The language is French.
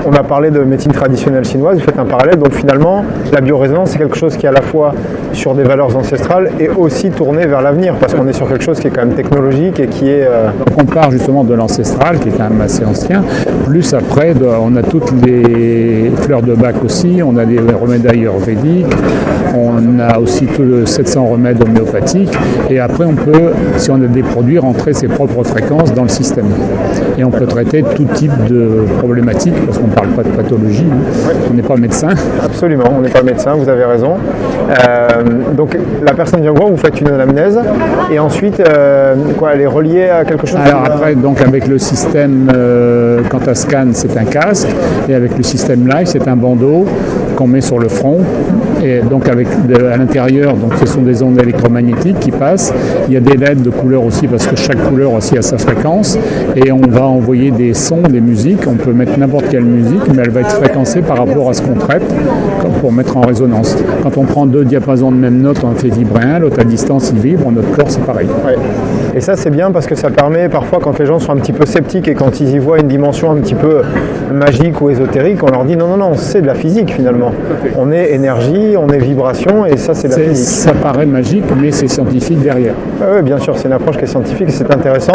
on a parlé de médecine traditionnelle chinoise, vous faites un parallèle, donc finalement la biorésonance c'est quelque chose qui est à la fois sur des valeurs ancestrales et aussi tourné vers l'avenir, parce qu'on est sur quelque chose qui est quand même technologique et qui est... Donc on part justement de l'ancestral qui est quand même assez ancien, plus après on a toutes les fleurs de Bach aussi, on a des remèdes ayurvédiques, on a aussi tous les 700 remèdes homéopathiques, et après on peut, si on a des produits, rentrer ses propres fréquences dans le système. Et on peut traiter tout type de problématiques, parce qu'on ne parle pas de pathologie, hein. On n'est pas médecin. Absolument, on n'est pas médecin, vous avez raison. Donc la personne vient voir, vous faites une anamnèse, et ensuite, elle est reliée à quelque chose? Alors après, donc avec le système Quantascan, c'est un casque, et avec le système Live, c'est un bandeau qu'on met sur le front. Et donc à l'intérieur, donc ce sont des ondes électromagnétiques qui passent. Il y a des LED de couleur aussi parce que chaque couleur aussi a sa fréquence. Et on va envoyer des sons, des musiques. On peut mettre n'importe quelle musique, mais elle va être fréquencée par rapport à ce qu'on traite, comme pour mettre en résonance. Quand on prend deux diapasons de même note, on fait vibrer un, l'autre à distance il vibre, notre corps c'est pareil. Ouais. Et ça c'est bien parce que ça permet parfois quand les gens sont un petit peu sceptiques et quand ils y voient une dimension un petit peu magique ou ésotérique, on leur dit non, c'est de la physique finalement. On est énergie, on est vibration et ça c'est de la physique. Ça paraît magique mais c'est scientifique derrière. Oui, bien sûr, c'est une approche qui est scientifique et c'est intéressant.